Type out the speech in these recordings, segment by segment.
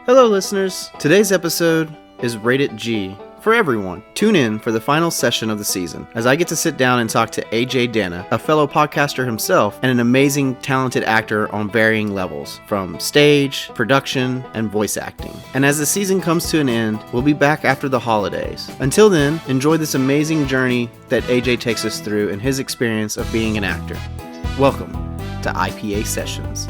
Hello, listeners. Today's episode is rated G for everyone. Tune in for the final session of the season as I get to sit down and talk to AJ Danna, a fellow podcaster himself and an amazing, talented actor on varying levels, from stage, production, and voice acting. And as the season comes to an end, we'll be back after the holidays. Until then, enjoy this amazing journey that AJ takes us through in his experience of being an actor. Welcome to IPA Sessions.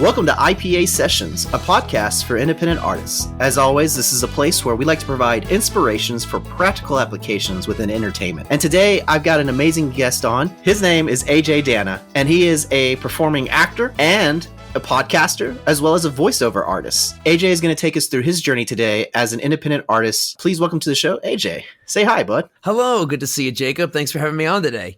Welcome to IPA Sessions, a podcast for independent artists. As always, this is a place where we like to provide inspirations for practical applications within entertainment. And today, I've got an amazing guest on. His name is AJ Danna, and he is a performing actor and a podcaster, as well as a voiceover artist. AJ is going to take us through his journey today as an independent artist. Please welcome to the show, AJ. Say hi, bud. Hello, good to see you, Jacob. Thanks for having me on today.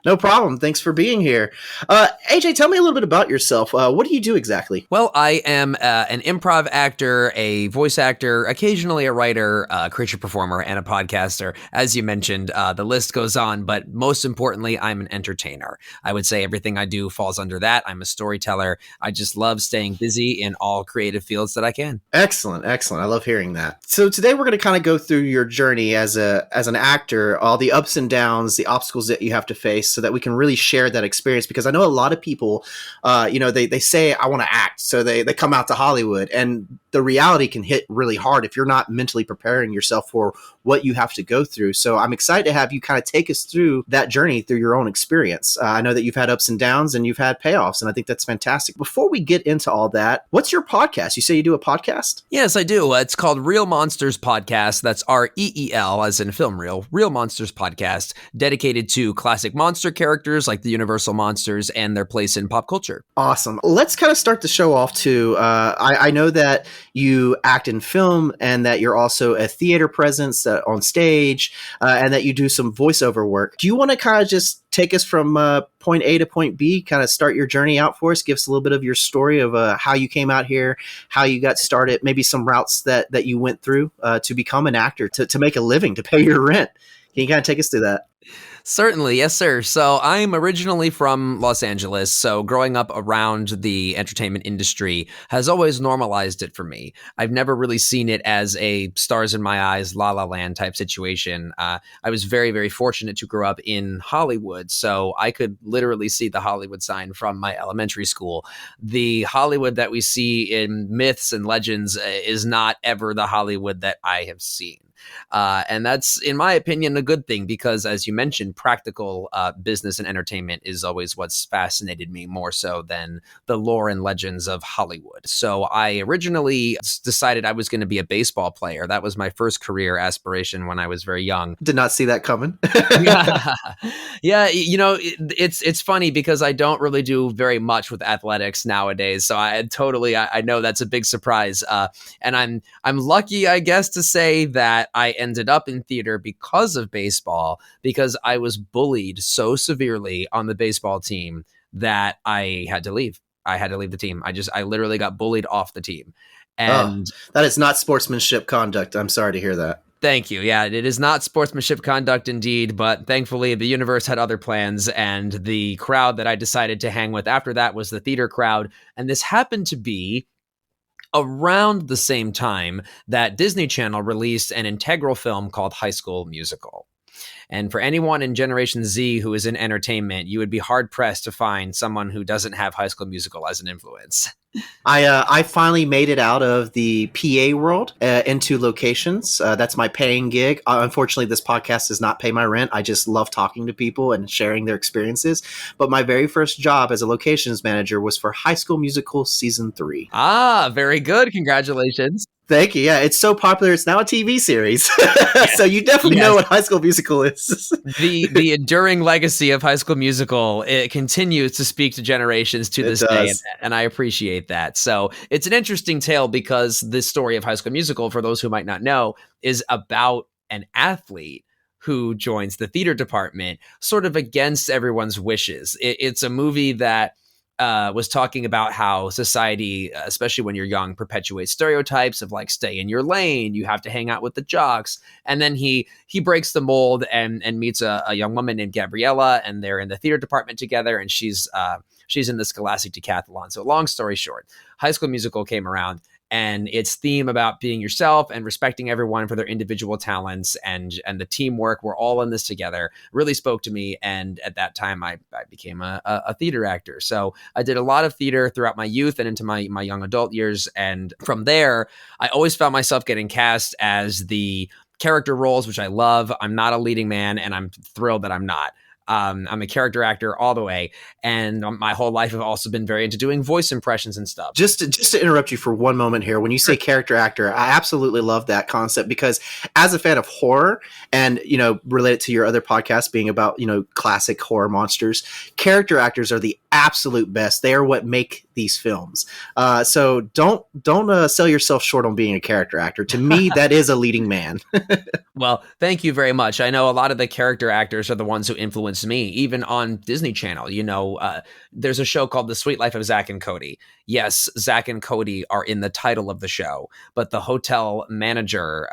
No problem. Thanks for being here. AJ, tell me a little bit about yourself. What do you do exactly? Well, I am an improv actor, a voice actor, occasionally a writer, a creature performer, and a podcaster. As you mentioned, the list goes on, but most importantly, I'm an entertainer. I would say everything I do falls under that. I'm a storyteller. I just love staying busy in all creative fields that I can. Excellent. I love hearing that. So today we're going to kind of go through your journey as an actor, all the ups and downs, the obstacles that you have to face, so that we can really share that experience. Because I know a lot of people, they say, I want to act. So they come out to Hollywood, and the reality can hit really hard if you're not mentally preparing yourself for what you have to go through. So I'm excited to have you kind of take us through that journey through your own experience. I know that you've had ups and downs and you've had payoffs, and I think that's fantastic. Before we get into all that, what's your podcast? You say you do a podcast? Yes, I do. It's called Real Monsters Podcast. That's REEL, as in film reel. Real Monsters Podcast, dedicated to classic monster characters like the Universal monsters and their place in pop culture. Awesome. Let's kind of start the show off too. I know that you act in film and that you're also a theater presence on stage and that you do some voiceover work. Do you want to kind of just take us from point A to point B, kind of start your journey out for us? Give us a little bit of your story of how you came out here, how you got started, maybe some routes that you went through to become an actor, to make a living, to pay your rent. Can you kind of take us through that? Certainly, yes, sir. So I'm originally from Los Angeles, so growing up around the entertainment industry has always normalized it for me. I've never really seen it as a stars in my eyes, La La Land type situation. I was very, very fortunate to grow up in Hollywood, so I could literally see the Hollywood sign from my elementary school. The Hollywood that we see in myths and legends is not ever the Hollywood that I have seen. And that's, in my opinion, a good thing because, as you mentioned, practical business and entertainment is always what's fascinated me more so than the lore and legends of Hollywood. So I originally decided I was going to be a baseball player. That was my first career aspiration when I was very young. Did not see that coming. Yeah, it's funny because I don't really do very much with athletics nowadays. So I know that's a big surprise. And I'm lucky, I guess, to say that I ended up in theater because of baseball, because I was bullied so severely on the baseball team that I had to leave. I had to leave the team. I literally got bullied off the team. And that is not sportsmanship conduct. I'm sorry to hear that. Thank you. Yeah, it is not sportsmanship conduct indeed, but thankfully the universe had other plans, and the crowd that I decided to hang with after that was the theater crowd. And this happened to be around the same time that Disney Channel released an integral film called High School Musical. And for anyone in Generation Z who is in entertainment, you would be hard-pressed to find someone who doesn't have High School Musical as an influence. I finally made it out of the PA world into locations. That's my paying gig. Unfortunately, this podcast does not pay my rent. I just love talking to people and sharing their experiences. But my very first job as a locations manager was for High School Musical Season 3. Ah, very good. Congratulations. Thank you. Yeah, it's so popular. It's now a TV series. So you definitely know what High School Musical is. The enduring legacy of High School Musical, it continues to speak to generations to this day, and I appreciate that. So it's an interesting tale because the story of High School Musical, for those who might not know, is about an athlete who joins the theater department sort of against everyone's wishes. It's a movie that was talking about how society, especially when you're young, perpetuates stereotypes of like, stay in your lane, you have to hang out with the jocks. And then he breaks the mold and meets a young woman named Gabriella, and they're in the theater department together, and she's in the Scholastic Decathlon. So long story short, High School Musical came around, and its theme about being yourself and respecting everyone for their individual talents and the teamwork, we're all in this together, really spoke to me. And at that time, I became a theater actor. So I did a lot of theater throughout my youth and into my young adult years. And from there, I always found myself getting cast as the character roles, which I love. I'm not a leading man, and I'm thrilled that I'm not. I'm a character actor all the way, and my whole life I've also been very into doing voice impressions and stuff. Just to interrupt you for one moment here, when you say character actor, I absolutely love that concept, because as a fan of horror and, related to your other podcast being about, classic horror monsters, character actors are the absolute best. They are what make these films. So don't sell yourself short on being a character actor. To me, that is a leading man. Well, thank you very much. I know a lot of the character actors are the ones who influenced me, even on Disney Channel. There's a show called The Sweet Life of Zack and Cody. Yes, Zack and Cody are in the title of the show, but the hotel manager,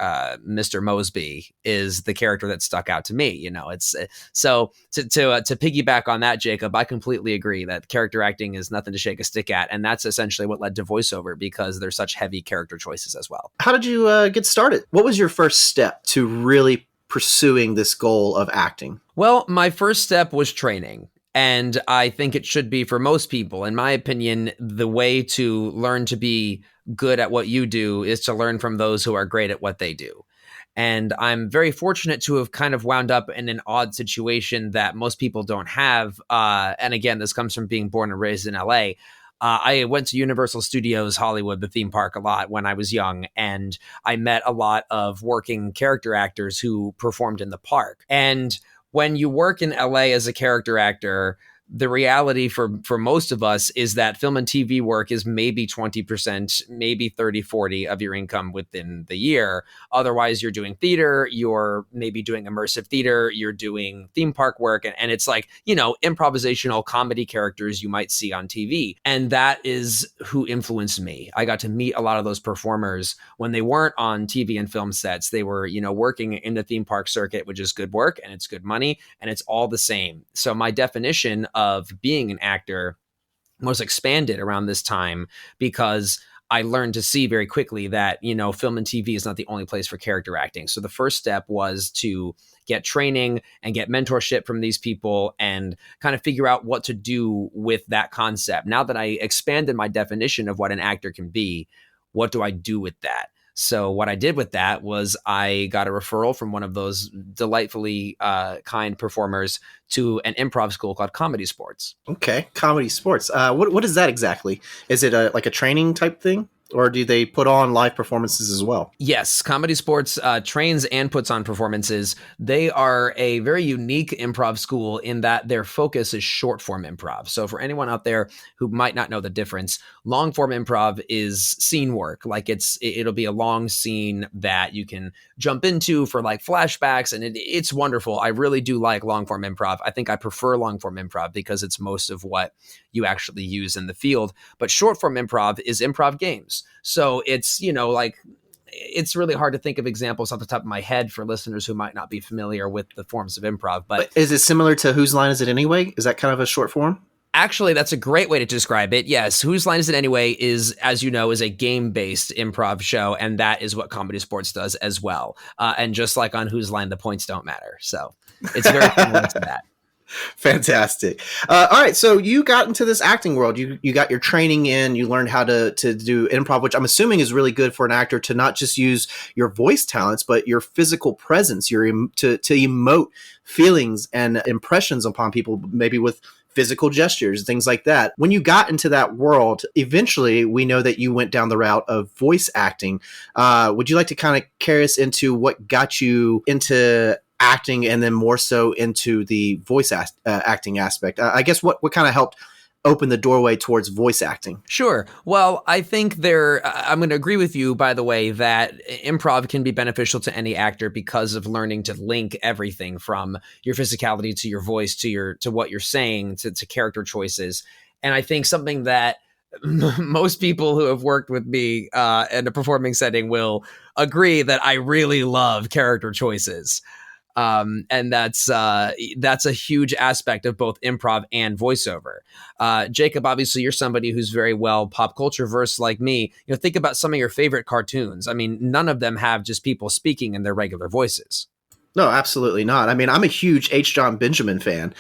Mr. Mosby, is the character that stuck out to me. It's so to piggyback on that, Jacob, I completely agree that character acting is nothing to shake a stick at, and that's essentially what led to voiceover, because there's such heavy character choices as well. How did you get started? What was your first step to really pursuing this goal of acting? Well, my first step was training. And I think it should be for most people. In my opinion, the way to learn to be good at what you do is to learn from those who are great at what they do. And I'm very fortunate to have kind of wound up in an odd situation that most people don't have. And again, this comes from being born and raised in LA. I went to Universal Studios Hollywood, the theme park, a lot when I was young, and I met a lot of working character actors who performed in the park. And when you work in LA as a character actor, the reality for most of us is that film and TV work is maybe 20%, maybe 30, 40 of your income within the year. Otherwise, you're doing theater, you're maybe doing immersive theater, you're doing theme park work, and it's like, improvisational comedy characters you might see on TV. And that is who influenced me. I got to meet a lot of those performers when they weren't on TV and film sets. They were, working in the theme park circuit, which is good work and it's good money and it's all the same. So my definition of being an actor was expanded around this time, because I learned to see very quickly that, film and TV is not the only place for character acting. So the first step was to get training and get mentorship from these people and kind of figure out what to do with that concept. Now that I expanded my definition of what an actor can be, what do I do with that? So what I did with that was I got a referral from one of those delightfully kind performers to an improv school called Comedy Sports. Okay, Comedy Sports. What is that exactly? Is it like a training type thing? Or do they put on live performances as well? Yes, Comedy Sports trains and puts on performances. They are a very unique improv school in that their focus is short form improv. So for anyone out there who might not know the difference, long form improv is scene work. Like it'll be a long scene that you can jump into for like flashbacks, and it's wonderful. I really do like long form improv. I think I prefer long form improv because it's most of what you actually use in the field. But short form improv is improv games. So it's, it's really hard to think of examples off the top of my head for listeners who might not be familiar with the forms of improv. But is it similar to Whose Line Is It Anyway? Is that kind of a short form? Actually, that's a great way to describe it. Yes. Whose Line Is It Anyway is, as you know, is a game-based improv show. And that is what Comedy Sports does as well. And just like on Whose Line, the points don't matter. So it's very similar to that. Fantastic. All right. So you got into this acting world. You got your training in, you learned how to do improv, which I'm assuming is really good for an actor to not just use your voice talents, but your physical presence, to emote feelings and impressions upon people, maybe with physical gestures, things like that. When you got into that world, eventually we know that you went down the route of voice acting. Would you like to kind of carry us into what got you into acting and then more so into the voice acting aspect? I guess what kind of helped opened the doorway towards voice acting? Sure. Well, I think I'm going to agree with you, by the way, that improv can be beneficial to any actor because of learning to link everything from your physicality to your voice to what you're saying to character choices. And I think something that most people who have worked with me in a performing setting will agree that I really love character choices. And that's a huge aspect of both improv and voiceover. Jacob, obviously, you're somebody who's very well pop culture versed like me. Think about some of your favorite cartoons. I mean, none of them have just people speaking in their regular voices. No, absolutely not. I mean, I'm a huge H. John Benjamin fan,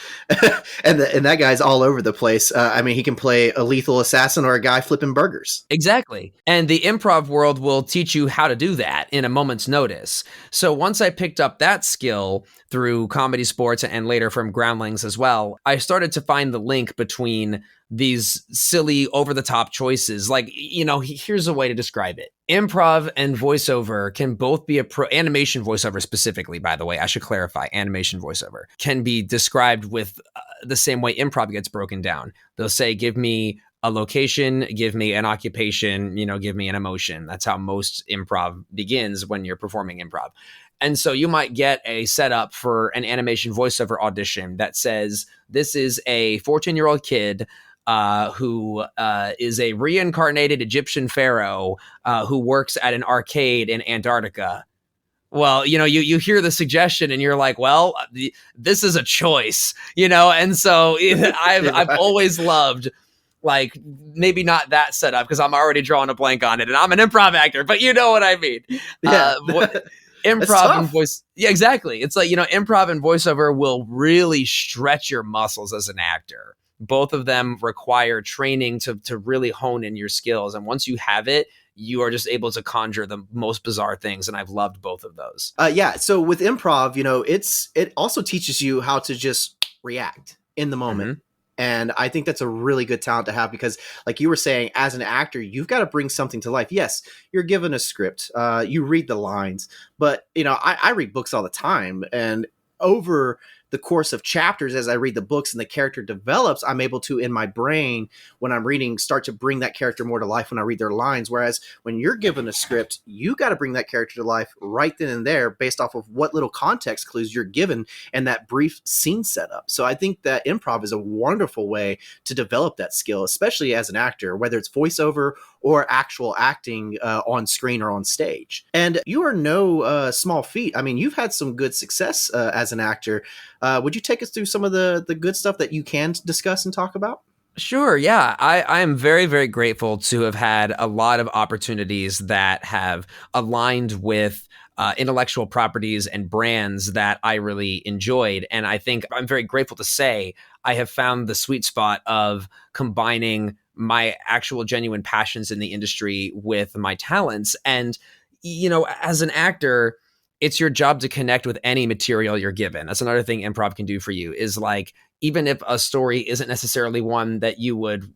and that guy's all over the place. I mean, he can play a lethal assassin or a guy flipping burgers. Exactly. And the improv world will teach you how to do that in a moment's notice. So once I picked up that skill through comedy sports and later from Groundlings as well, I started to find the link between these silly over the top choices. Like, here's a way to describe it. Improv and voiceover can both be animation voiceover specifically, by the way, I should clarify, animation voiceover can be described with the same way improv gets broken down. They'll say, give me a location, give me an occupation, give me an emotion. That's how most improv begins when you're performing improv. And so you might get a setup for an animation voiceover audition that says, this is a 14-year-old kid who is a reincarnated Egyptian pharaoh who works at an arcade in Antarctica. Well, you hear the suggestion and you're like, well, this is a choice, and so I've always loved, like, maybe not that setup because I'm already drawing a blank on it and I'm an improv actor, but you know what I mean. Yeah. Improv and voice. Yeah, exactly. It's like, improv and voiceover will really stretch your muscles as an actor. Both of them require training to really hone in your skills. And once you have it, you are just able to conjure the most bizarre things. And I've loved both of those. Yeah. So with improv, it also teaches you how to just react in the moment. Mm-hmm. And I think that's a really good talent to have because, like you were saying, as an actor, you've got to bring something to life. Yes, you're given a script, you read the lines, but I read books all the time, and over the course of chapters, as I read the books and the character develops, I'm able to, in my brain, when I'm reading, start to bring that character more to life when I read their lines. Whereas when you're given a script, you got to bring that character to life right then and there based off of what little context clues you're given and that brief scene setup. So I think that improv is a wonderful way to develop that skill, especially as an actor, whether it's voiceover or actual acting on screen or on stage. And you are no small feat. I mean, you've had some good success as an actor. Would you take us through some of the good stuff that you can discuss and talk about? Sure. Yeah. I am very, very grateful to have had a lot of opportunities that have aligned with intellectual properties and brands that I really enjoyed. And I think I'm very grateful to say I have found the sweet spot of combining my actual genuine passions in the industry with my talents. And, as an actor, it's your job to connect with any material you're given. That's another thing improv can do for you is, like, even if a story isn't necessarily one that you would,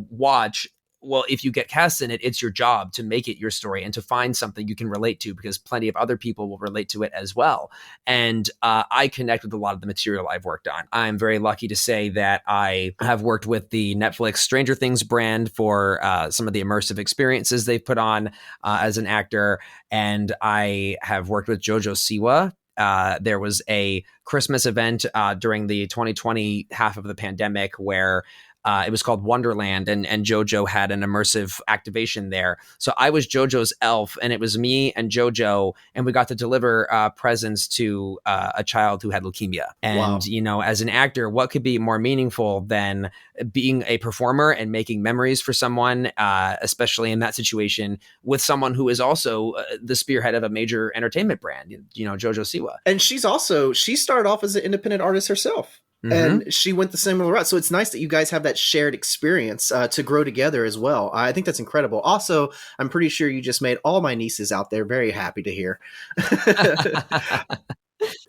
watch, well, if you get cast in it, it's your job to make it your story and to find something you can relate to because plenty of other people will relate to it as well. And I connect with a lot of the material I've worked on. I'm very lucky to say that I have worked with the Netflix Stranger Things brand for some of the immersive experiences they've put on as an actor. And I have worked with Jojo Siwa. There was a Christmas event during the 2020 half of the pandemic where it was called Wonderland, and JoJo had an immersive activation there. So I was JoJo's elf, and it was me and JoJo, and we got to deliver presents to a child who had leukemia. And, Wow. As an actor, what could be more meaningful than being a performer and making memories for someone, especially in that situation, with someone who is also the spearhead of a major entertainment brand, JoJo Siwa. And she started off as an independent artist herself. Mm-hmm. And she went the similar route. So it's nice that you guys have that shared experience to grow together as well. I think that's incredible. Also, I'm pretty sure you just made all my nieces out there very happy to hear.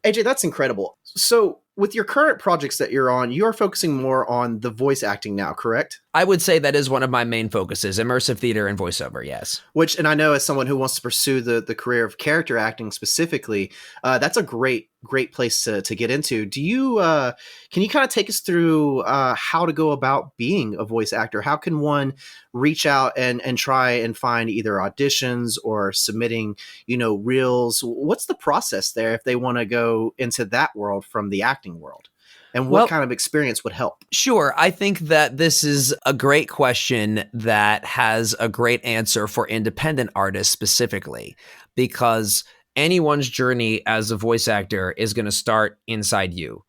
AJ, that's incredible. So with your current projects that you're on, you are focusing more on the voice acting now, correct? I would say that is one of my main focuses, immersive theater and voiceover, yes. Which, and I know as someone who wants to pursue the career of character acting specifically, that's a great place to get into. Do you can you kind of take us through how to go about being a voice actor? How can one reach out and try and find either auditions or submitting, reels? What's the process there if they want to go into that world from the acting world? And what Well, kind of experience would help? sure. I think that this is a great question that has a great answer for independent artists specifically, because anyone's journey as a voice actor is going to start inside you.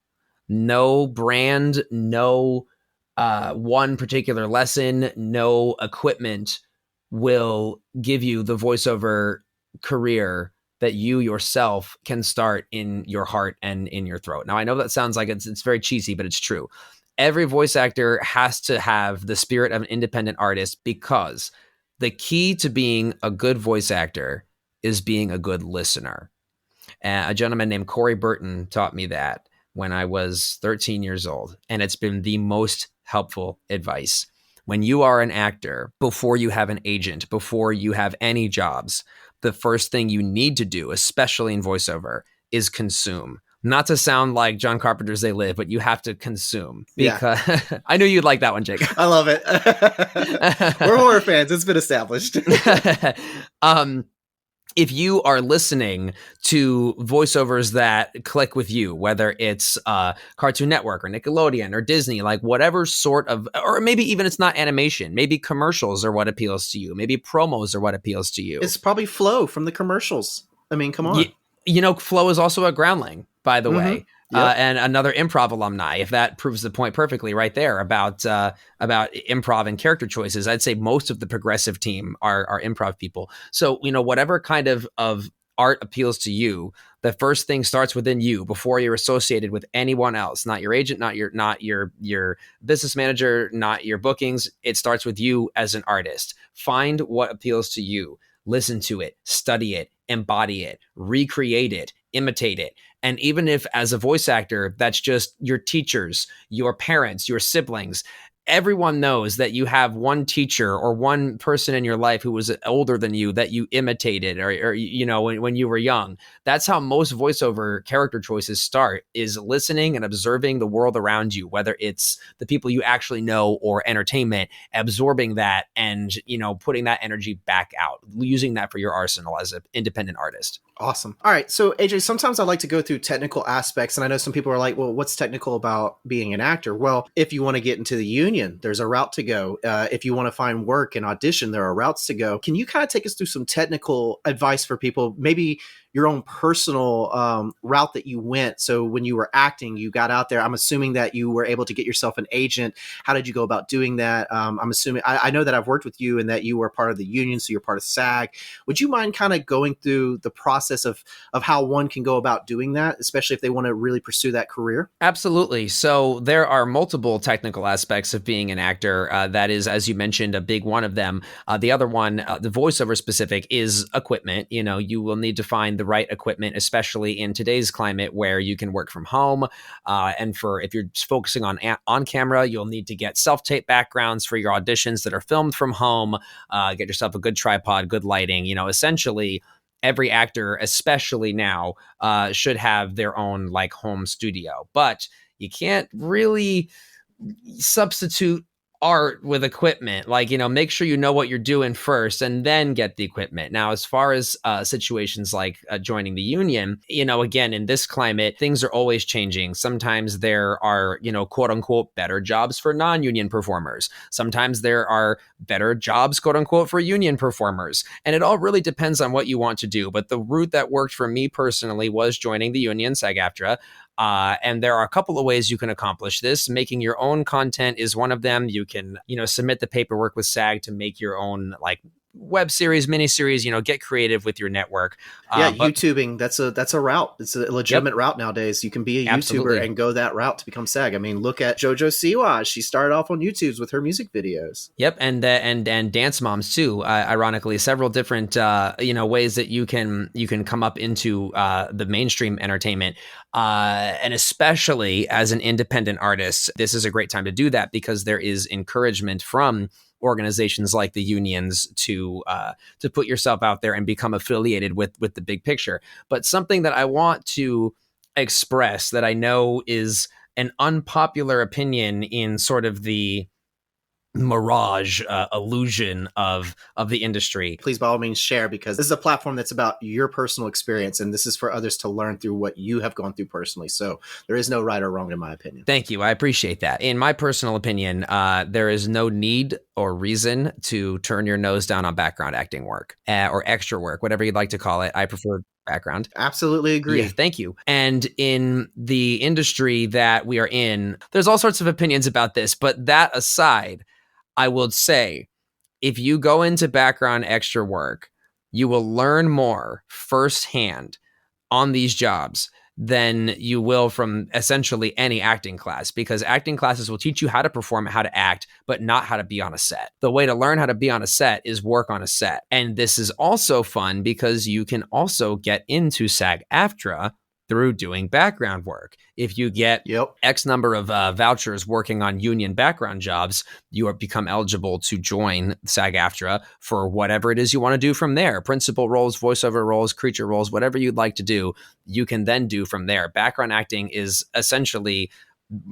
No brand, no one particular lesson, no equipment will give you the voiceover career that you yourself can start in your heart and in your throat. Now, I know that sounds like it's very cheesy, but it's true. Every voice actor has to have the spirit of an independent artist, because the key to being a good voice actor is being a good listener. A gentleman named Corey Burton taught me that when I was 13 years old, and it's been the most helpful advice. When you are an actor, before you have an agent, before you have any jobs, the first thing you need to do, especially in voiceover, is consume. Not to sound like John Carpenter's They Live, but you have to consume, Yeah, because I knew you'd like that one, Jake. I love it. We're horror fans. It's been established. If you are listening to voiceovers that click with you, whether it's Cartoon Network or Nickelodeon or Disney, like whatever sort of, or maybe even it's not animation, maybe commercials are what appeals to you, maybe promos are what appeals to you. It's probably Flo from the commercials. I mean, come on. Flo is also a groundling, by the way. Yep. And another improv alumni, if that proves the point perfectly right there about improv and character choices. I'd say most of the progressive team are improv people. So, whatever kind of art appeals to you, the first thing starts within you before you're associated with anyone else, not your agent, not your business manager, not your bookings. It starts with you as an artist. Find what appeals to you. Listen to it, study it, embody it, recreate it, imitate it. And even if as a voice actor, that's just your teachers, your parents, your siblings, everyone knows that you have one teacher or one person in your life who was older than you that you imitated or when you were young. That's how most voiceover character choices start, is listening and observing the world around you, whether it's the people you actually know or entertainment, absorbing that and, putting that energy back out, using that for your arsenal as an independent artist. Awesome. All right. So, AJ, sometimes I like to go through technical aspects, and I know some people are like, well, what's technical about being an actor? Well, if you want to get into the union, there's a route to go. If you want to find work and audition, there are routes to go. Can you kind of take us through some technical advice for people, maybe your own personal route that you went? So when you were acting, you got out there. I'm assuming that you were able to get yourself an agent. How did you go about doing that? I'm assuming, I know that I've worked with you and that you were part of the union, so you're part of SAG. Would you mind kind of going through the process of how one can go about doing that, especially if they want to really pursue that career? Absolutely. So there are multiple technical aspects of being an actor. That is, as you mentioned, a big one of them. The other one, the voiceover specific, is equipment. You will need to find the right equipment, especially in today's climate where you can work from home. And if you're focusing on camera, you'll need to get self-tape backgrounds for your auditions that are filmed from home. Get yourself a good tripod, good lighting. Essentially, every actor, especially now, should have their own home studio. But you can't really substitute art with equipment. Make sure you know what you're doing first and then get the equipment. Now, as far as situations like joining the union, again, in this climate, things are always changing. Sometimes there are, quote unquote, better jobs for non-union performers. Sometimes there are better jobs, quote unquote, for union performers. And it all really depends on what you want to do. But the route that worked for me personally was joining the union, SAG-AFTRA. And there are a couple of ways you can accomplish this. Making your own content is one of them. You can, submit the paperwork with SAG to make your own web series, miniseries, get creative with your network. Yeah, But YouTubing, that's a route. It's a yep, legitimate route nowadays. You can be a YouTuber absolutely. and go that route to become SAG. I mean, look at JoJo Siwa. She started off on YouTube's with her music videos. Yep, and dance moms too. Ironically, several different ways that you can come up into the mainstream entertainment, and especially as an independent artist, this is a great time to do that because there is encouragement from organizations like the unions to put yourself out there and become affiliated with the big picture. But something that I want to express that I know is an unpopular opinion in sort of the mirage illusion of the industry. Please, by all means, share, because this is a platform that's about your personal experience, and this is for others to learn through what you have gone through personally. So there is no right or wrong, in my opinion. Thank you. I appreciate that. In my personal opinion, there is no need or reason to turn your nose down on background acting work or extra work, whatever you'd like to call it. I prefer background. Absolutely Yeah, agree. thank you. And in the industry that we are in, there's all sorts of opinions about this. But that aside, I will say if you go into background extra work, you will learn more firsthand on these jobs than you will from essentially any acting class, because acting classes will teach you how to perform, how to act, but not how to be on a set. The way to learn how to be on a set is work on a set. And this is also fun because you can also get into SAG-AFTRA through doing background work. If you get Yep. X number of vouchers working on union background jobs, you are become eligible to join SAG-AFTRA for whatever it is you want to do from there. Principal roles, voiceover roles, creature roles, whatever you'd like to do, you can then do from there. Background acting is essentially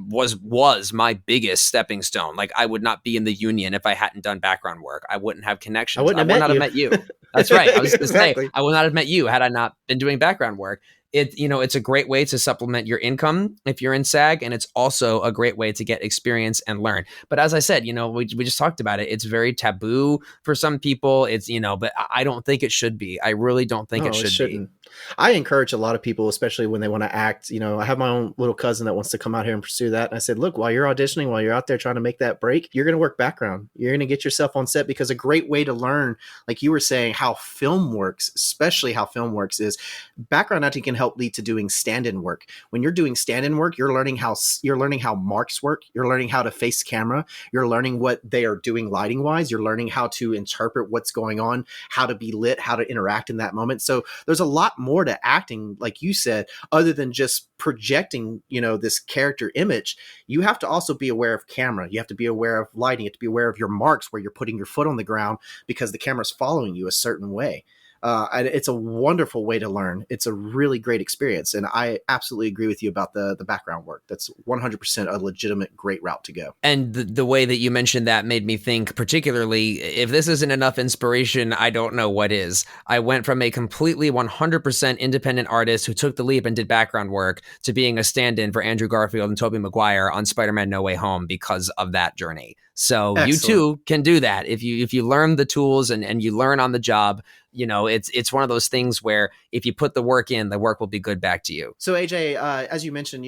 was my biggest stepping stone. Like I would not be in the union if I hadn't done background work. I wouldn't have I connections. wouldn't I have would met not have you. met you. That's right. I was going to say Exactly. I would not have met you had I not been doing background work. It's a great way to supplement your income if you're in SAG, and it's also a great way to get experience and learn. But as I said, we just talked about it. It's very taboo for some people. It's but I don't think it should be. I really don't think it No, it should be. shouldn't. I encourage a lot of people, especially when they want to act. I have my own little cousin that wants to come out here and pursue that. And I said, look, while you're auditioning, while you're out there trying to make that break, you're going to work background. You're going to get yourself on set, because a great way to learn, like you were saying, how film works, especially how film works, is background acting can help lead to doing stand-in work. When you're doing stand-in work, you're learning how marks work. You're learning how to face camera. You're learning what they are doing lighting wise. You're learning how to interpret what's going on, how to be lit, how to interact in that moment. So there's a lot more to acting, like you said, other than just projecting, this character image. You have to also be aware of camera. You have to be aware of lighting. You have to be aware of your marks, where you're putting your foot on the ground, because the camera's following you a certain way. And it's a wonderful way to learn. It's a really great experience. And I absolutely agree with you about the background work. That's 100% a legitimate, great route to go. And the way that you mentioned that made me think, particularly, if this isn't enough inspiration, I don't know what is. I went from a completely 100% independent artist who took the leap and did background work to being a stand-in for Andrew Garfield and Tobey Maguire on Spider-Man No Way Home because of that journey. So Excellent. you too can do that. If you learn the tools and you learn on the job, it's one of those things where if you put the work in, the work will be good back to you. So AJ, as you mentioned,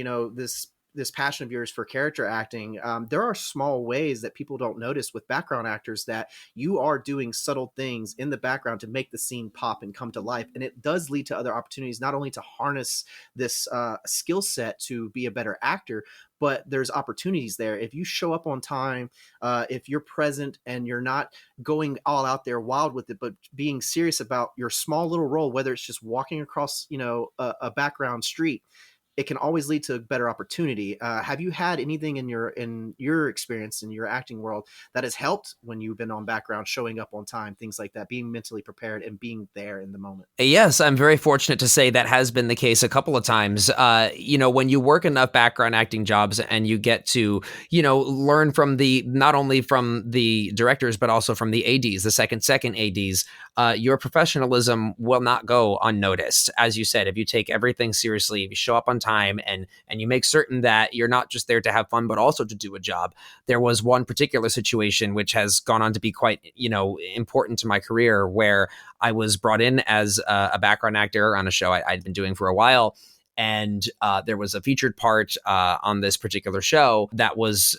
this passion of yours for character acting, there are small ways that people don't notice with background actors that you are doing subtle things in the background to make the scene pop and come to life. And it does lead to other opportunities, not only to harness this skill set to be a better actor, but there's opportunities there. If you show up on time, if you're present and you're not going all out there wild with it, but being serious about your small little role, whether it's just walking across, a background street, it can always lead to a better opportunity. Have you had anything in your experience in your acting world that has helped when you've been on background, showing up on time, things like that, being mentally prepared and being there in the moment? Yes, I'm very fortunate to say that has been the case a couple of times. When you work enough background acting jobs and you get to, learn from not only from the directors, but also from the ADs, the second ADs, your professionalism will not go unnoticed. As you said, if you take everything seriously, if you show up on time and you make certain that you're not just there to have fun, but also to do a job. There was one particular situation which has gone on to be quite, important to my career, where I was brought in as a background actor on a show I'd been doing for a while. And there was a featured part on this particular show that was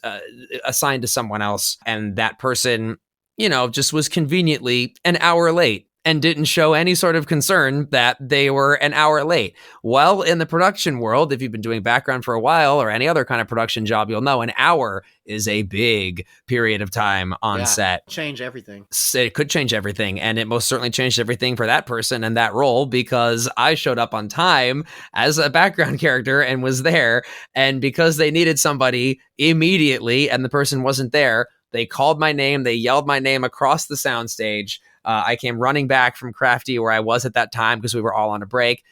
assigned to someone else. And that person just was conveniently an hour late and didn't show any sort of concern that they were an hour late. Well, in the production world, if you've been doing background for a while or any other kind of production job, you'll know an hour is a big period of time on set. Change everything. It could change everything, and it most certainly changed everything for that person and that role, because I showed up on time as a background character and was there, and because they needed somebody immediately and the person wasn't there, they called my name, they yelled my name across the soundstage. I came running back from Crafty, where I was at that time, because we were all on a break.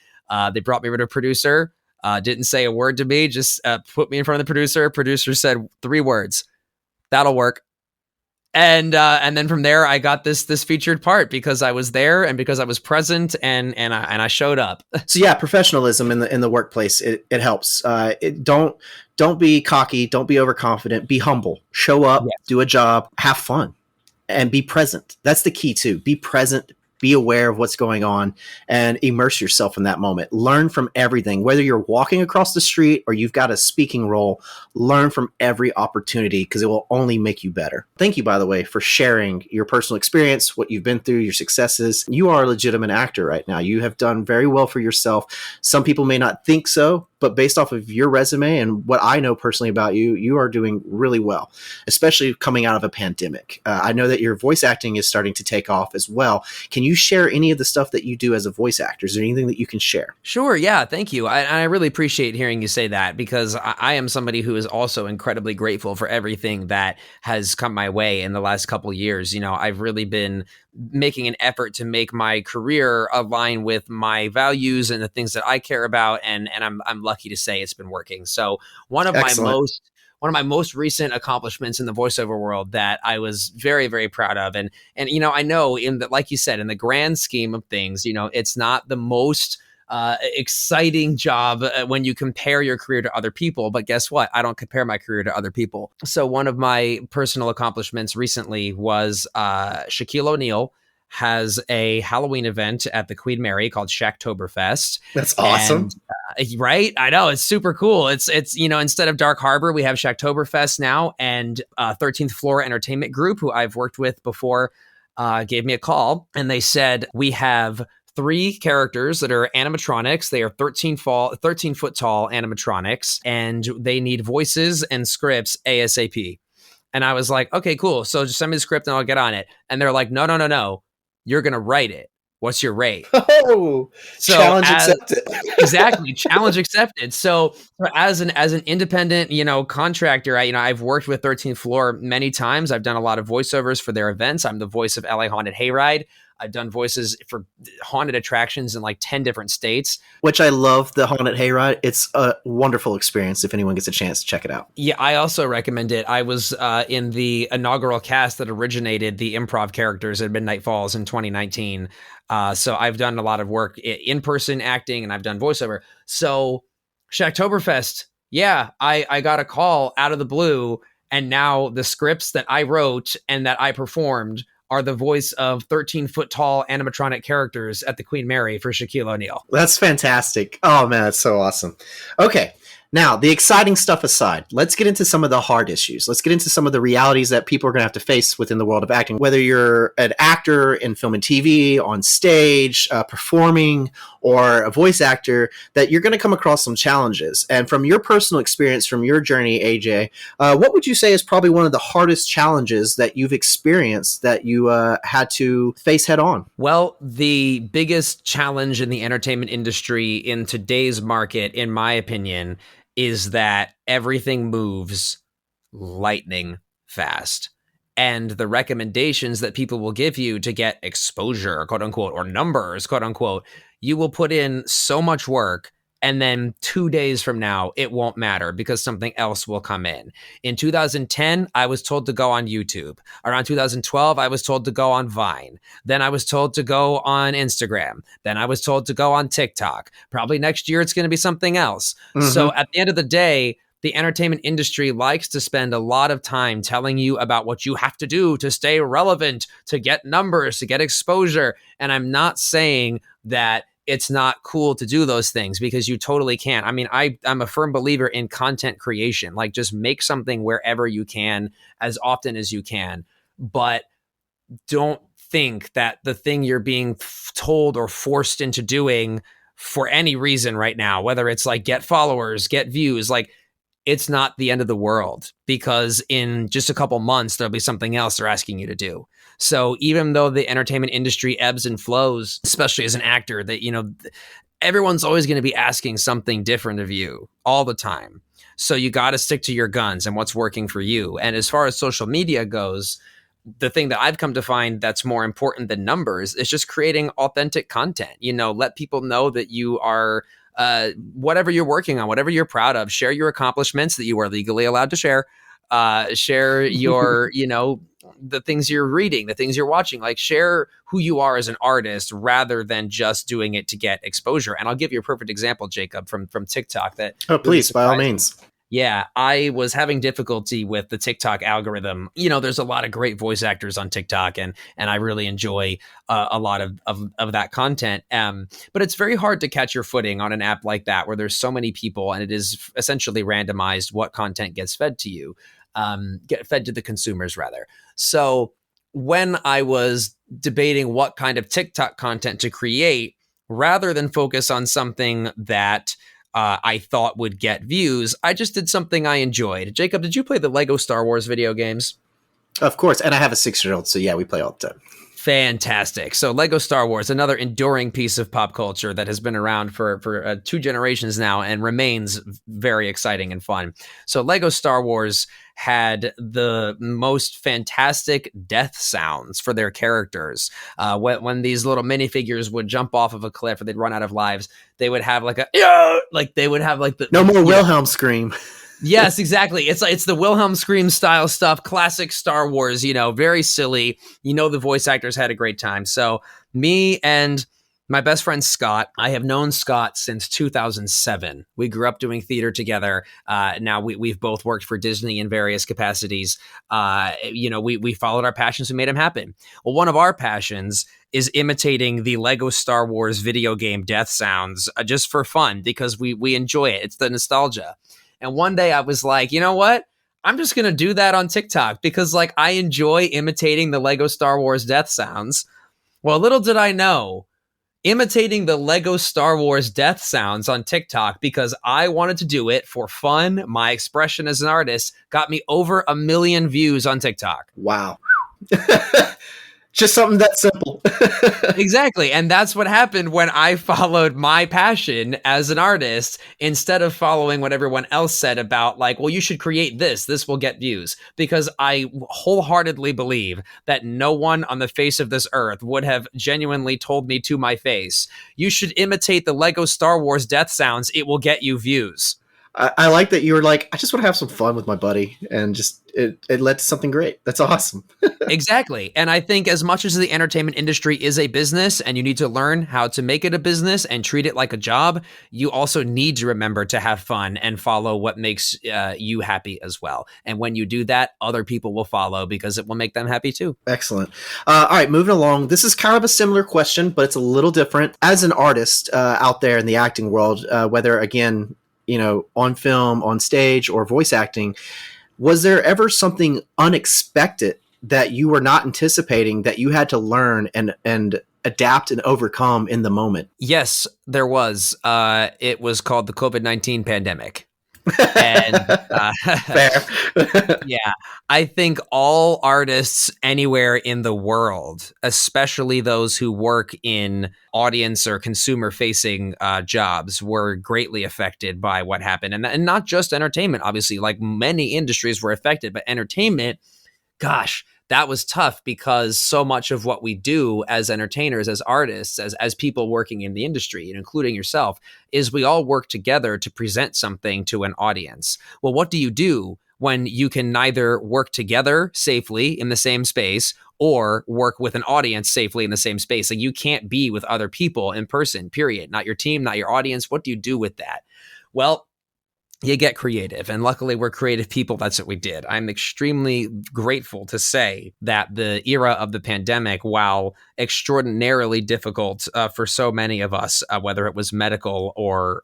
They brought me rid of producer, didn't say a word to me, just put me in front of the producer. Producer said 3 words: "That'll work." And then from there, I got this featured part because I was there and because I was present and I showed up. So yeah, professionalism in the workplace, it helps. Don't be cocky, don't be overconfident, be humble, show up, do a job, have fun, and be present. That's the key too. Be present. Be aware of what's going on and immerse yourself in that moment. Learn from everything, whether you're walking across the street or you've got a speaking role. Learn from every opportunity, because it will only make you better. Thank you, by the way, for sharing your personal experience, what you've been through, your successes. You are a legitimate actor right now. You have done very well for yourself. Some people may not think so, but based off of your resume and what I know personally about you, you are doing really well, especially coming out of a pandemic. I know that your voice acting is starting to take off as well. Can you share any of the stuff that you do as a voice actor? Is there anything that you can share? Sure. Yeah. Thank you. I really appreciate hearing you say that, because I am somebody who is also incredibly grateful for everything that has come my way in the last couple of years. I've really been making an effort to make my career align with my values and the things that I care about, and I'm lucky to say it's been working. So one of my most recent accomplishments in the voiceover world that I was very, very proud of, and I know, like you said, in the grand scheme of things, it's not the most exciting job when you compare your career to other people. But guess what? I don't compare my career to other people. So one of my personal accomplishments recently was Shaquille O'Neal has a Halloween event at the Queen Mary called Shacktoberfest. That's awesome. And, right? I know, it's super cool. It's instead of Dark Harbor, we have Shacktoberfest now. And 13th Floor Entertainment Group, who I've worked with before, gave me a call, and they said, we have 3 characters that are animatronics. They are 13-foot tall animatronics, and they need voices and scripts ASAP. And I was like, okay, cool. So just send me the script and I'll get on it. And they're like, no. You're going to write it. What's your rate? Oh, so challenge accepted. Exactly. Challenge accepted. So as an independent, contractor, I've worked with 13th Floor many times. I've done a lot of voiceovers for their events. I'm the voice of LA Haunted Hayride. I've done voices for haunted attractions in like 10 different states. Which I love, the Haunted Hayride. It's a wonderful experience if anyone gets a chance to check it out. Yeah, I also recommend it. I was in the inaugural cast that originated the improv characters at Midnight Falls in 2019. So I've done a lot of work in-person acting, and I've done voiceover. So Shacktoberfest, yeah, I got a call out of the blue, and now the scripts that I wrote and that I performed are the voice of 13-foot tall animatronic characters at the Queen Mary for Shaquille O'Neal. That's fantastic. Oh man, that's so awesome. Okay. Now, the exciting stuff aside, let's get into some of the hard issues. Let's get into some of the realities that people are going to have to face within the world of acting, whether you're an actor in film and TV, on stage, performing, or a voice actor, that you're going to come across some challenges. And from your personal experience, from your journey, AJ, what would you say is probably one of the hardest challenges that you've experienced that you had to face head on? Well, the biggest challenge in the entertainment industry in today's market, in my opinion, is that everything moves lightning fast. And the recommendations that people will give you to get exposure, quote unquote, or numbers, quote unquote, you will put in so much work, and then 2 days from now, it won't matter because something else will come in. In 2010, I was told to go on YouTube. Around 2012, I was told to go on Vine. Then I was told to go on Instagram. Then I was told to go on TikTok. Probably next year, it's going to be something else. Mm-hmm. So at the end of the day, the entertainment industry likes to spend a lot of time telling you about what you have to do to stay relevant, to get numbers, to get exposure. And I'm not saying that it's not cool to do those things, because you totally can. I mean, I'm a firm believer in content creation. Like, just make something wherever you can, as often as you can. But don't think that the thing you're being told or forced into doing for any reason right now, whether it's like get followers, get views, like it's not the end of the world, because in just a couple months, there'll be something else they're asking you to do. So even though the entertainment industry ebbs and flows, especially as an actor, that, everyone's always going to be asking something different of you all the time. So you got to stick to your guns and what's working for you. And as far as social media goes, the thing that I've come to find that's more important than numbers is just creating authentic content. Let people know that you are whatever you're working on, whatever you're proud of. Share your accomplishments that you are legally allowed to share. Share your, the things you're reading, the things you're watching. Like, share who you are as an artist rather than just doing it to get exposure. And I'll give you a perfect example, Jacob, from TikTok. That Oh, please, by all means. Yeah, I was having difficulty with the TikTok algorithm. There's a lot of great voice actors on TikTok, and I really enjoy a lot of that content. But it's very hard to catch your footing on an app like that, where there's so many people, and it is essentially randomized what content gets fed to you, get fed to the consumers, rather. So when I was debating what kind of TikTok content to create, rather than focus on something that I thought would get views, I just did something I enjoyed. Jacob, did you play the Lego Star Wars video games? Of course. And I have a 6-year-old, so yeah, we play all the time. Fantastic. So Lego Star Wars, another enduring piece of pop culture that has been around for 2 generations now and remains very exciting and fun. So Lego Star Wars had the most fantastic death sounds for their characters. When these little minifigures would jump off of a cliff or they'd run out of lives, they would have like they would have like the no more Wilhelm scream. Yes, exactly. It's the Wilhelm scream style stuff, classic Star Wars, very silly. The voice actors had a great time. So me and my best friend Scott, I have known Scott since 2007. We grew up doing theater together. Now we've both worked for Disney in various capacities. We followed our passions and made them happen. Well, one of our passions is imitating the Lego Star Wars video game death sounds just for fun, because we enjoy it. It's the nostalgia. And one day I was like, you know what? I'm just going to do that on TikTok, because I enjoy imitating the Lego Star Wars death sounds. Well, little did I know, imitating the Lego Star Wars death sounds on TikTok because I wanted to do it for fun, my expression as an artist, got me over 1 million views on TikTok. Wow. Just something that simple. Exactly. And that's what happened when I followed my passion as an artist instead of following what everyone else said about you should create this will get views. Because I wholeheartedly believe that no one on the face of this earth would have genuinely told me to my face, you should imitate the Lego Star Wars death sounds. It will get you views. I like that you were like, I just want to have some fun with my buddy, and just it led to something great. That's awesome. Exactly. And I think as much as the entertainment industry is a business and you need to learn how to make it a business and treat it like a job, you also need to remember to have fun and follow what makes you happy as well. And when you do that, other people will follow because it will make them happy too. Excellent. All right, moving along. This is kind of a similar question, but it's a little different. As an artist out there in the acting world, whether, again, on film, on stage, or voice acting, was there ever something unexpected that you were not anticipating that you had to learn and adapt and overcome in the moment? Yes, there was. It was called the COVID-19 pandemic. And Fair. Yeah, I think all artists anywhere in the world, especially those who work in audience or consumer facing jobs, were greatly affected by what happened. And not just entertainment, obviously, many industries were affected, but entertainment, gosh, that was tough, because so much of what we do as entertainers, as artists, as people working in the industry, and including yourself, is we all work together to present something to an audience. Well, what do you do when you can neither work together safely in the same space or work with an audience safely in the same space? You can't be with other people in person, period. Not your team, not your audience. What do you do with that? Well, you get creative. And luckily, we're creative people. That's what we did. I'm extremely grateful to say that the era of the pandemic, while extraordinarily difficult for so many of us, whether it was medical or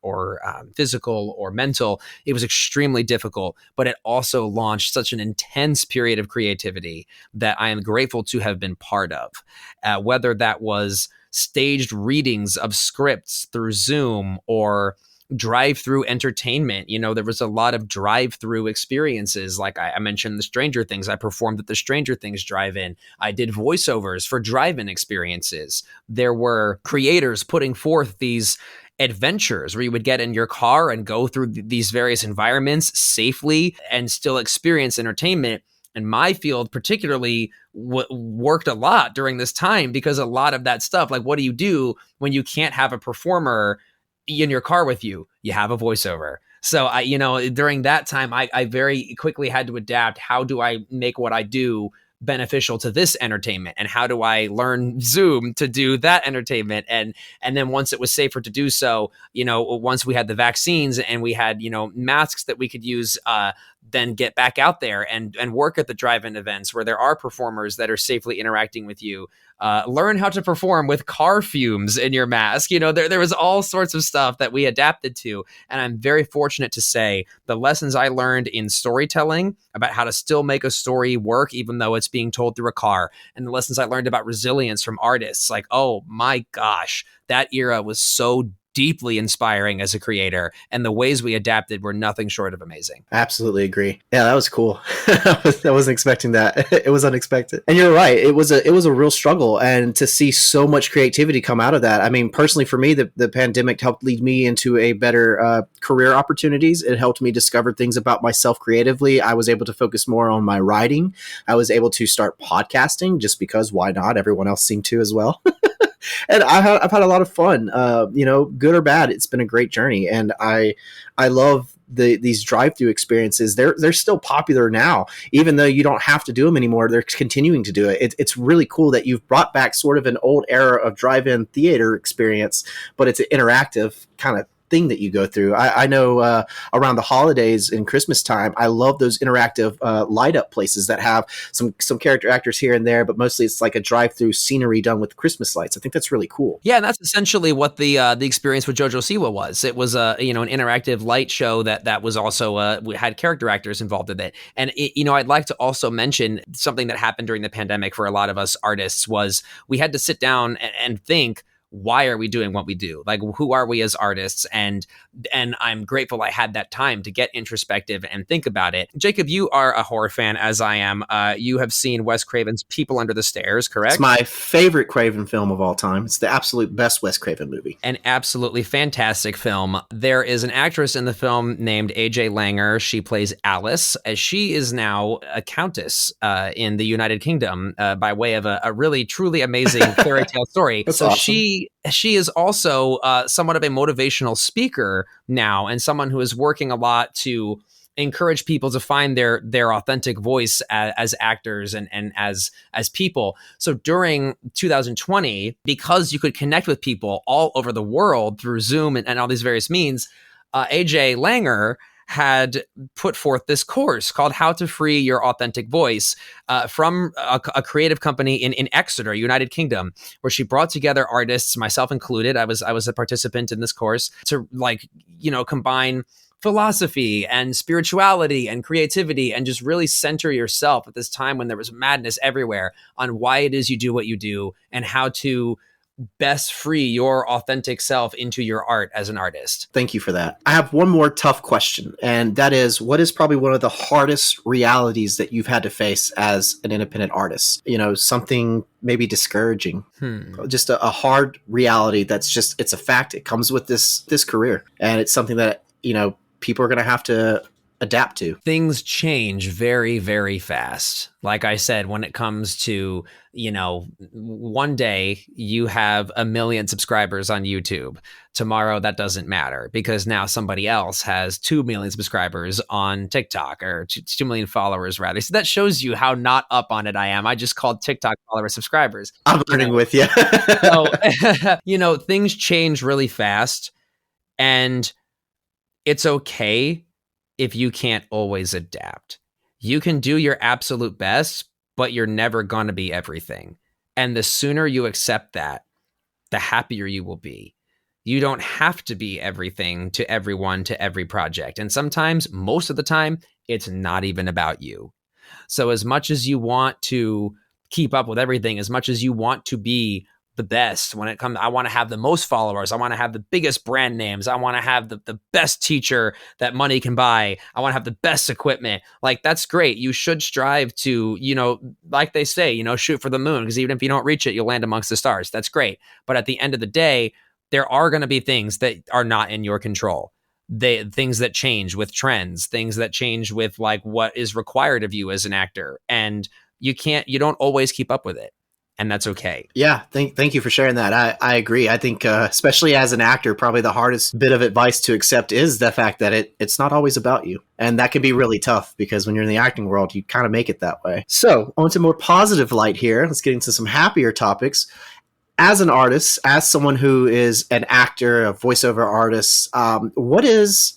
physical or mental, it was extremely difficult. But it also launched such an intense period of creativity that I am grateful to have been part of. Whether that was staged readings of scripts through Zoom or drive-through entertainment. There was a lot of drive-through experiences. Like I mentioned the Stranger Things. I performed at the Stranger Things drive-in. I did voiceovers for drive-in experiences. There were creators putting forth these adventures where you would get in your car and go through these various environments safely and still experience entertainment. And my field particularly worked a lot during this time, because a lot of that stuff, like what do you do when you can't have a performer in your car with you? You have a voiceover. So during that time, I very quickly had to adapt. How do I make what I do beneficial to this entertainment, and how do I learn Zoom to do that entertainment? And then once it was safer to do so, once we had the vaccines and we had masks that we could use, then get back out there and work at the drive-in events where there are performers that are safely interacting with you. Learn how to perform with car fumes in your mask. There was all sorts of stuff that we adapted to. And I'm very fortunate to say the lessons I learned in storytelling about how to still make a story work, even though it's being told through a car, and the lessons I learned about resilience from artists, like, oh my gosh, that era was so deeply inspiring as a creator, and the ways we adapted were nothing short of amazing. Absolutely agree. Yeah, that was cool. I wasn't expecting that. It was unexpected. And you're right. It was a real struggle, and to see so much creativity come out of that. I mean, personally for me, the pandemic helped lead me into a better career opportunities. It helped me discover things about myself creatively. I was able to focus more on my writing. I was able to start podcasting just because why not? Everyone else seemed to as well. And I've had a lot of fun, good or bad. It's been a great journey, and I love these drive-through experiences. They're still popular now, even though you don't have to do them anymore. They're continuing to do it. It's really cool that you've brought back sort of an old era of drive-in theater experience, but it's an interactive kind of thing that you go through. I know around the holidays and Christmas time, I love those interactive light up places that have some character actors here and there, but mostly it's like a drive-through scenery done with Christmas lights. I think that's really cool. Yeah, and that's essentially what the experience with JoJo Siwa was. It was an interactive light show that was also we had character actors involved in it. And I'd like to also mention something that happened during the pandemic for a lot of us artists was we had to sit down and think, why are we doing what we do? Like, who are we as artists? And I'm grateful I had that time to get introspective and think about it. Jacob, you are a horror fan, as I am. You have seen Wes Craven's People Under the Stairs, correct? It's my favorite Craven film of all time. It's the absolute best Wes Craven movie. An absolutely fantastic film. There is an actress in the film named AJ Langer. She plays Alice, as she is now a countess in the United Kingdom by way of a really, truly amazing fairy tale story. That's so awesome. She is also somewhat of a motivational speaker now, and someone who is working a lot to encourage people to find their authentic voice as actors and as people. So during 2020, because you could connect with people all over the world through Zoom and all these various means, AJ Langer had put forth this course called How to Free Your Authentic Voice from a creative company in Exeter, United Kingdom, where she brought together artists, myself included. I was a participant in this course to combine philosophy and spirituality and creativity and just really center yourself at this time when there was madness everywhere on why it is you do what you do and how to best free your authentic self into your art as an artist. Thank you for that. I have one more tough question, and that is, what is probably one of the hardest realities that you've had to face as an independent artist? Something maybe discouraging, just a hard reality that's just, it's a fact. It comes with this career, and it's something that, people are going to have to adapt to. Things change very, very fast. Like I said, when it comes to, one day you have 1 million subscribers on YouTube. Tomorrow that doesn't matter because now somebody else has 2 million subscribers on TikTok, or 2 million followers rather. So that shows you how not up on it I am. I just called TikTok followers subscribers. I'm learning with you. So, things change really fast, and it's okay if you can't always adapt. You can do your absolute best, but you're never going to be everything. And the sooner you accept that, the happier you will be. You don't have to be everything to everyone, to every project. And sometimes, most of the time, it's not even about you. So, as much as you want to keep up with everything, as much as you want to be the best when it comes, I want to have the most followers. I want to have the biggest brand names. I want to have the best teacher that money can buy. I want to have the best equipment. Like, that's great. You should strive to, like they say, shoot for the moon, because even if you don't reach it, you'll land amongst the stars. That's great. But at the end of the day, there are going to be things that are not in your control. Things that change with trends, things that change with like what is required of you as an actor. And you don't always keep up with it. And that's okay. Yeah, thank you for sharing that. I agree. I think, especially as an actor, probably the hardest bit of advice to accept is the fact that it's not always about you. And that can be really tough because when you're in the acting world, you kind of make it that way. So, on to more positive light here. Let's get into some happier topics. As an artist, as someone who is an actor, a voiceover artist, what is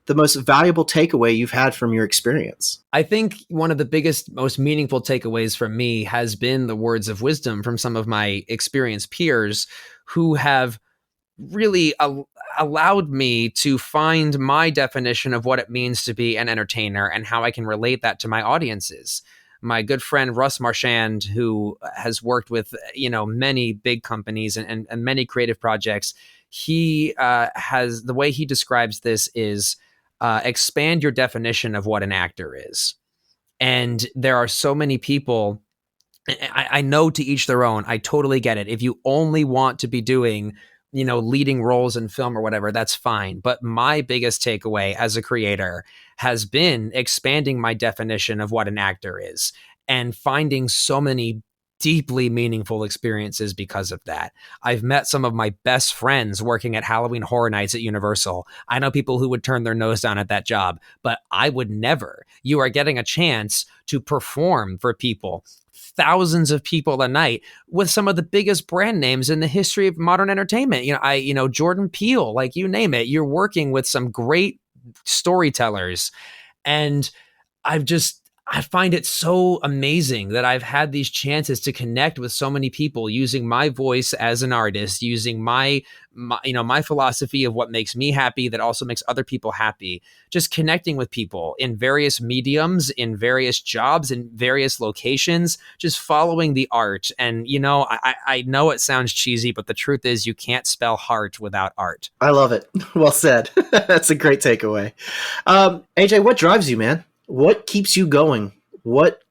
the most valuable takeaway you've had from your experience? I think one of the biggest, most meaningful takeaways for me has been the words of wisdom from some of my experienced peers who have really allowed me to find my definition of what it means to be an entertainer and how I can relate that to my audiences. My good friend Russ Marchand, who has worked with many big companies and many creative projects, he has, the way he describes this is expand your definition of what an actor is. And there are so many people, I know, to each their own. I totally get it. If you only want to be doing leading roles in film or whatever, that's fine. But my biggest takeaway as a creator has been expanding my definition of what an actor is and finding so many deeply meaningful experiences because of that. I've met some of my best friends working at Halloween Horror Nights at Universal. I know people who would turn their nose down at that job, but I would never. You are getting a chance to perform for people, thousands of people a night, with some of the biggest brand names in the history of modern entertainment. Jordan Peele, like, you name it. You're working with some great storytellers. And I find it so amazing that I've had these chances to connect with so many people using my voice as an artist, using my philosophy of what makes me happy that also makes other people happy, just connecting with people in various mediums, in various jobs, in various locations, just following the art. And, I know it sounds cheesy, but the truth is you can't spell heart without art. I love it. Well said. That's a great takeaway. AJ, what drives you, man? What keeps you going? What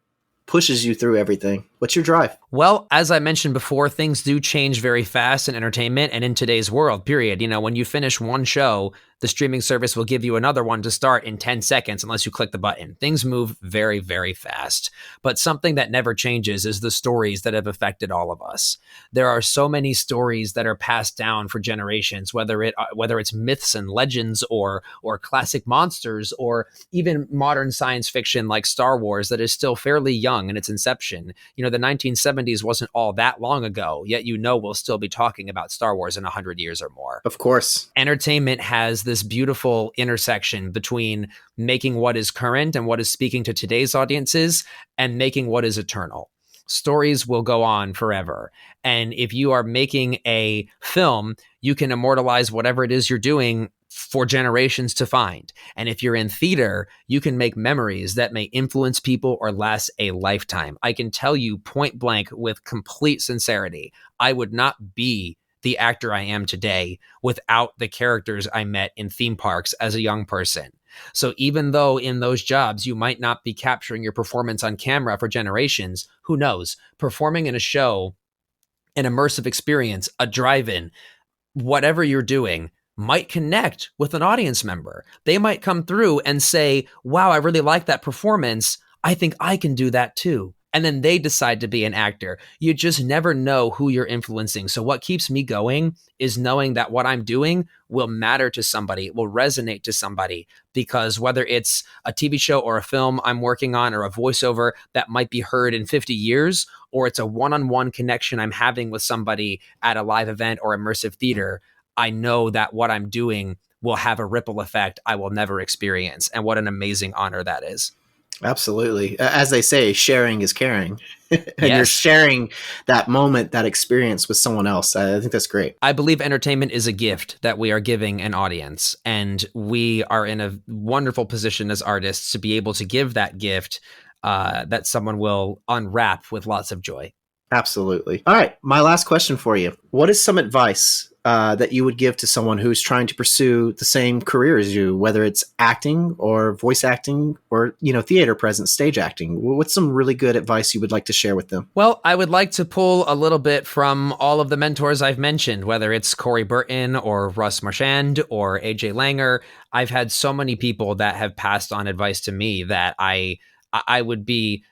pushes you through everything? What's your drive? Well, as I mentioned before, things do change very fast in entertainment and in today's world, period. When you finish one show, the streaming service will give you another one to start in 10 seconds unless you click the button. Things move very, very fast. But something that never changes is the stories that have affected all of us. There are so many stories that are passed down for generations, whether it's myths and legends or classic monsters or even modern science fiction like Star Wars that is still fairly young in its inception. The 1970s wasn't all that long ago, yet we'll still be talking about Star Wars in 100 years or more. Of course. Entertainment has this beautiful intersection between making what is current and what is speaking to today's audiences and making what is eternal. Stories will go on forever. And if you are making a film, you can immortalize whatever it is you're doing for generations to find. And if you're in theater, you can make memories that may influence people or last a lifetime. I can tell you point blank with complete sincerity, I would not be the actor I am today without the characters I met in theme parks as a young person. So even though in those jobs you might not be capturing your performance on camera for generations, who knows? Performing in a show, an immersive experience, a drive-in, whatever you're doing, might connect with an audience member. They might come through and say, wow, I really like that performance. I think I can do that too. And then they decide to be an actor. You just never know who you're influencing. So what keeps me going is knowing that what I'm doing will matter to somebody, will resonate to somebody, because whether it's a TV show or a film I'm working on or a voiceover that might be heard in 50 years, or it's a one-on-one connection I'm having with somebody at a live event or immersive theater, I know that what I'm doing will have a ripple effect I will never experience. And what an amazing honor that is. Absolutely. As they say, sharing is caring. And you're Yes. sharing that moment, that experience with someone else. I think that's great. I believe entertainment is a gift that we are giving an audience, and we are in a wonderful position as artists to be able to give that gift that someone will unwrap with lots of joy. Absolutely. All right. My last question for you. What is some advice that you would give to someone who's trying to pursue the same career as you, whether it's acting or voice acting or, theater presence, stage acting? What's some really good advice you would like to share with them? Well, I would like to pull a little bit from all of the mentors I've mentioned, whether it's Corey Burton or Russ Marchand or AJ Langer. I've had so many people that have passed on advice to me that I would be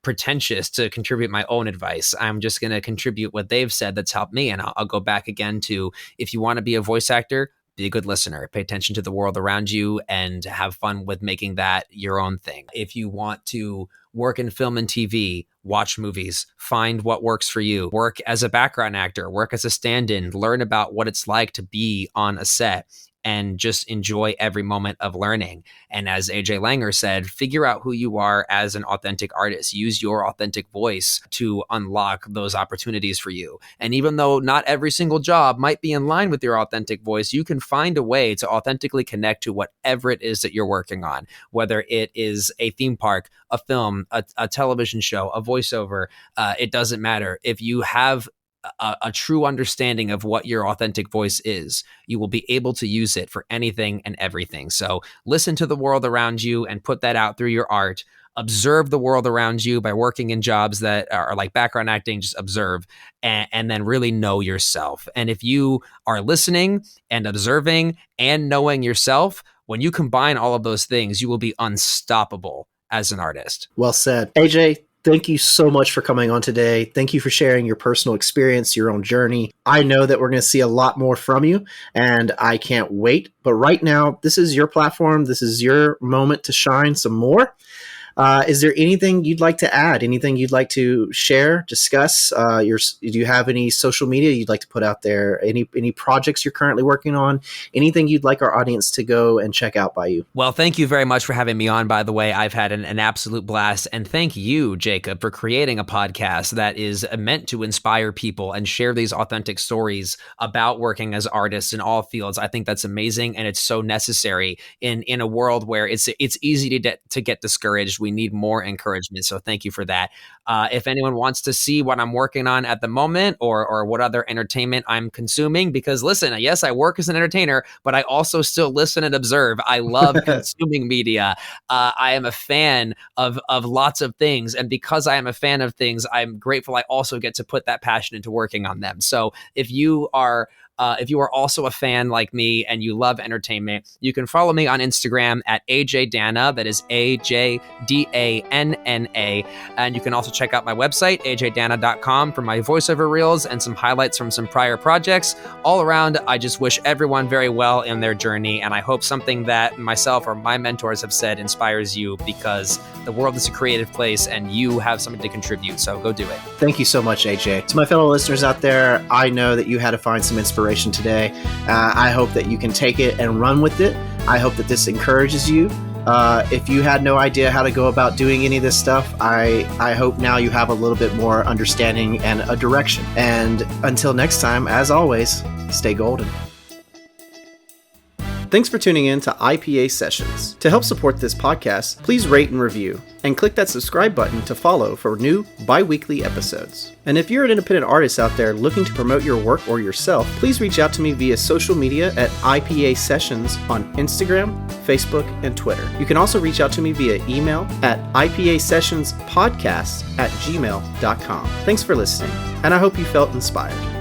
pretentious to contribute my own advice. I'm just going to contribute what they've said that's helped me. And I'll go back again to, if you want to be a voice actor, be a good listener, pay attention to the world around you, and have fun with making that your own thing. If you want to work in film and TV, watch movies, find what works for you, work as a background actor, work as a stand-in, learn about what it's like to be on a set, and just enjoy every moment of learning. And as AJ Langer said, figure out who you are as an authentic artist. Use your authentic voice to unlock those opportunities for you. And even though not every single job might be in line with your authentic voice, you can find a way to authentically connect to whatever it is that you're working on, whether it is a theme park, a film, a television show, a voiceover. It doesn't matter. If you have a true understanding of what your authentic voice is, you will be able to use it for anything and everything. So listen to the world around you and put that out through your art. Observe the world around you by working in jobs that are like background acting. Just observe and then really know yourself. And if you are listening and observing and knowing yourself, when you combine all of those things, you will be unstoppable as an artist. Well said. AJ, thank you so much for coming on today. Thank you for sharing your personal experience, your own journey. I know that we're going to see a lot more from you, and I can't wait. But right now, this is your platform. This is your moment to shine some more. Is there anything you'd like to add? Anything you'd like to share, discuss? Do you have any social media you'd like to put out there? Any projects you're currently working on? Anything you'd like our audience to go and check out by you? Well, thank you very much for having me on, by the way. I've had an absolute blast. And thank you, Jacob, for creating a podcast that is meant to inspire people and share these authentic stories about working as artists in all fields. I think that's amazing. And it's so necessary in a world where it's easy to get discouraged. We need more encouragement. So thank you for that. If anyone wants to see what I'm working on at the moment or what other entertainment I'm consuming, because listen, yes, I work as an entertainer, but I also still listen and observe. I love consuming media. I am a fan of lots of things. And because I am a fan of things, I'm grateful I also get to put that passion into working on them. So if you are also a fan like me and you love entertainment, you can follow me on Instagram at AJ Danna. That is AJDANNA. And you can also check out my website, ajdanna.com, for my voiceover reels and some highlights from some prior projects. All around, I just wish everyone very well in their journey. And I hope something that myself or my mentors have said inspires you, because the world is a creative place and you have something to contribute. So go do it. Thank you so much, AJ. To my fellow listeners out there, I know that you had to find some inspiration today. I hope that you can take it and run with it. I hope that this encourages you. If you had no idea how to go about doing any of this stuff, I hope now you have a little bit more understanding and a direction. And until next time, as always, stay golden. Thanks for tuning in to IPA Sessions. To help support this podcast, please rate and review, and click that subscribe button to follow for new bi-weekly episodes. And if you're an independent artist out there looking to promote your work or yourself, please reach out to me via social media at IPA Sessions on Instagram, Facebook, and Twitter. You can also reach out to me via email at ipasessionspodcast@gmail.com. Thanks for listening, and I hope you felt inspired.